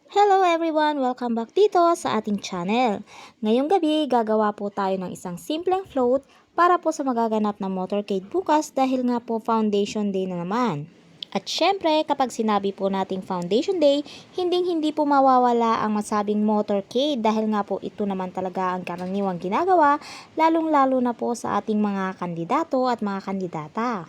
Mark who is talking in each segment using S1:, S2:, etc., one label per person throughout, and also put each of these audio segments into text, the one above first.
S1: Hello everyone! Welcome back dito sa ating channel. Ngayong gabi, gagawa po tayo ng isang simpleng float para po sa magaganap na motorcade bukas dahil nga po foundation day na naman. At syempre, kapag sinabi po nating foundation day, hindi po mawawala ang masabing motorcade dahil nga po ito naman talaga ang karaniwang ginagawa, lalong-lalo na po sa ating mga kandidato at mga kandidata.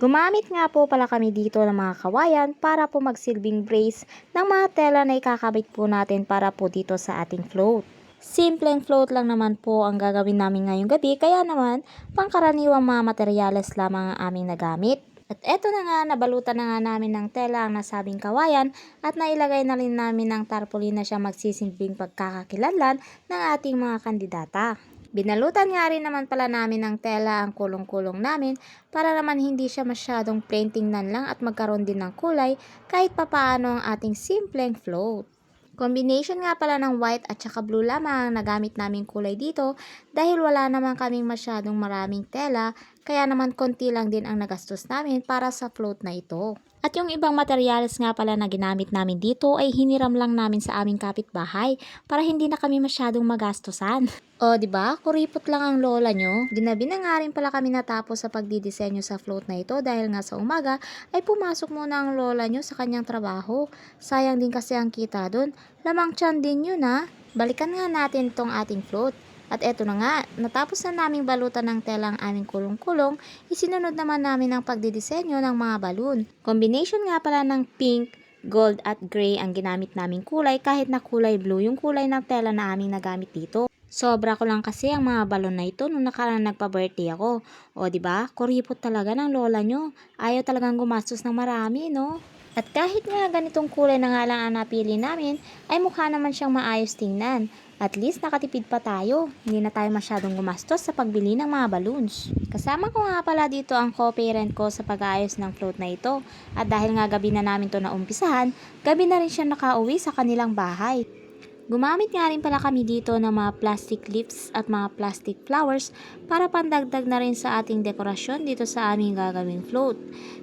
S1: Gumamit nga po pala kami dito ng mga kawayan para po magsilbing brace ng mga tela na ikakabit po natin para po dito sa ating float. Simpleng float lang naman po ang gagawin namin ngayong gabi, kaya naman pangkaraniwang mga materyales lamang ang aming nagamit. At eto na nga, nabalutan na nga namin ng tela ang nasabing kawayan at nailagay na rin namin ng tarpaulin na siya magsisilbing pagkakakilanlan ng ating mga kandidata. Binalutan nga rin naman pala namin ng tela ang kulong-kulong namin para naman hindi siya masyadong plain tingnan lang at magkaroon din ng kulay kahit papaano ang ating simpleng float. Combination nga pala ng white at saka blue lamang ang nagamit naming kulay dito dahil wala naman kaming masyadong maraming tela, kaya naman konti lang din ang nagastos namin para sa float na ito. At yung ibang materyales nga pala na ginamit namin dito ay hiniram lang namin sa aming kapitbahay para hindi na kami masyadong magastusan. O, di ba? Kuripot lang ang lola nyo. Ginabi na nga rin pala kami natapos sa pagdidisenyo sa float na ito dahil nga sa umaga ay pumasok muna ang lola nyo sa kanyang trabaho. Sayang din kasi ang kita dun. Lamang tiyan din yun ha. Balikan nga natin tong ating float. At eto na nga, natapos na naming balutan ng tela ang aming kulong-kulong, isinunod naman namin ang pagdidisenyo ng mga balon. Combination nga pala ng pink, gold at gray ang ginamit naming kulay kahit na kulay blue yung kulay ng tela na aming nagamit dito. Sobra ko lang kasi ang mga balon na ito nung nakarang nagpa-birthday ako. O, di ba? Kuripot talaga ng lola nyo. Ayaw talagang gumastos ng marami, no? At kahit nga ganitong kulay na nga lang ang napili namin, ay mukha naman siyang maayos tingnan. At least nakatipid pa tayo. Hindi na tayo masyadong gumastos sa pagbili ng mga balloons. Kasama ko nga pala dito ang co-parent ko sa pag-aayos ng float na ito. At dahil nga gabi na namin to naumpisahan, gabi na rin siya nakauwi sa kanilang bahay. Gumamit nga rin pala kami dito ng mga plastic leaves at mga plastic flowers para pandagdag na rin sa ating dekorasyon dito sa aming gagawing float.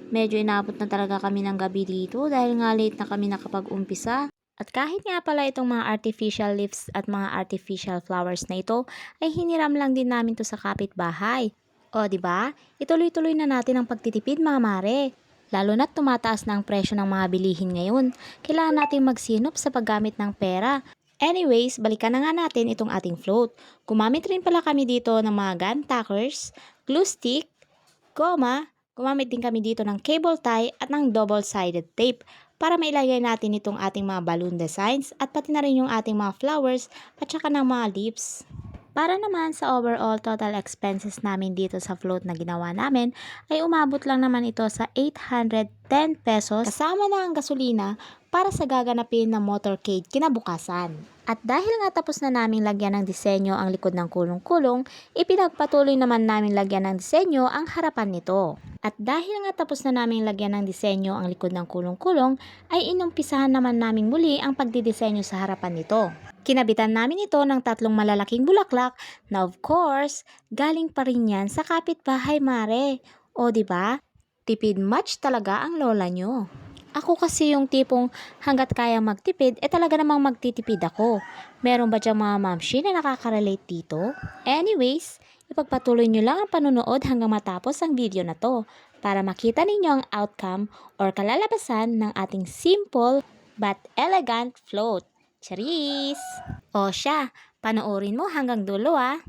S1: Medyo inabot na talaga kami ng gabi dito dahil nga late na kami nakapag-umpisa. At kahit nga pala itong mga artificial leaves at mga artificial flowers na ito ay hiniram lang din namin to sa kapitbahay. O, di ba? Ituloy-tuloy na natin ang pagtitipid, mga mare. Lalo na't tumataas na ang presyo ng mga bilihin ngayon. Kailangan nating magsinop sa paggamit ng pera. Anyways, balikan na nga natin itong ating float. Gumamit rin pala kami dito ng mga gun tackers, glue stick, goma, gumamit din kami dito ng cable tie at ng double-sided tape para mailagay natin itong ating mga balloon designs at pati na rin yung ating mga flowers at saka ng mga leaves. Para naman sa overall total expenses namin dito sa float na ginawa namin ay umabot lang naman ito sa 810 pesos kasama na ang gasolina para sa gaganapin na motorcade kinabukasan. At dahil nga tapos na naming lagyan ng disenyo ang likod ng kulong-kulong, ipinagpatuloy naman namin lagyan ng disenyo ang harapan nito. At dahil nga tapos na naming lagyan ng disenyo ang likod ng kulong-kulong, ay inumpisahan naman namin muli ang pagdidisenyo sa harapan nito. Kinabitan namin ito ng 3 malalaking bulaklak na of course, galing pa rin yan sa kapitbahay, mare. O, di ba? Tipid match talaga ang lola nyo. Ako kasi yung tipong hanggat kaya magtipid, talaga namang magtitipid ako. Meron ba dyang mga mamshi na nakaka-relate dito? Anyways, ipagpatuloy nyo lang ang panunood hanggang matapos ang video na to para makita ninyo ang outcome or kalalabasan ng ating simple but elegant float. Charis! O siya, panoorin mo hanggang dulo ah!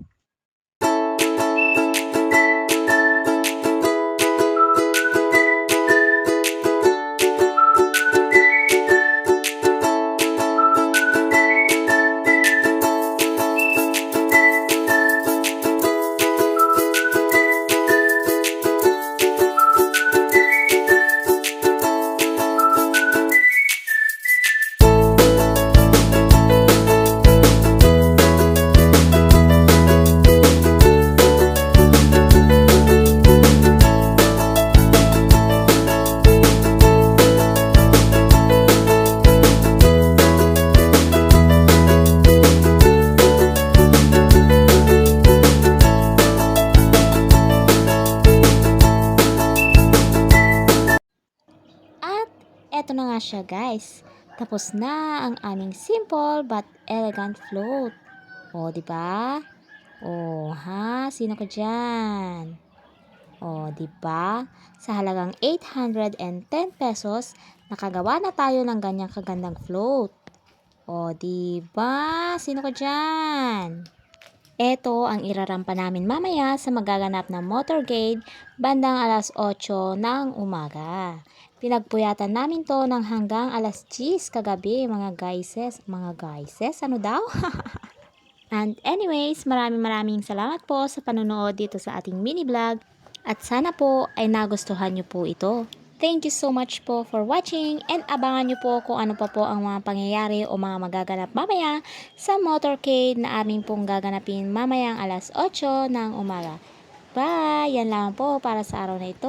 S1: Eto na nga siya guys. Tapos na ang aming simple but elegant float. O, di ba? O, ha? Sino ka dyan? O, di ba? Sa halagang 810 pesos, nakagawa na tayo ng ganyang kagandang float. O, di ba? Sino ka dyan? Ito ang irarampa namin mamaya sa magaganap na motorcade bandang alas 8 ng umaga. Pinagpuyatan namin to ng hanggang alas 10 kagabi, mga guyses. Mga guyses? Ano daw? And anyways, maraming salamat po sa panonood dito sa ating mini vlog. At sana po ay nagustuhan nyo po ito. Thank you so much po for watching and abangan nyo po kung ano pa po ang mga pangyayari o mga magaganap mamaya sa motorcade na aming pong gaganapin mamayang alas 8 ng umaga. Bye! Yan lang po para sa araw na ito.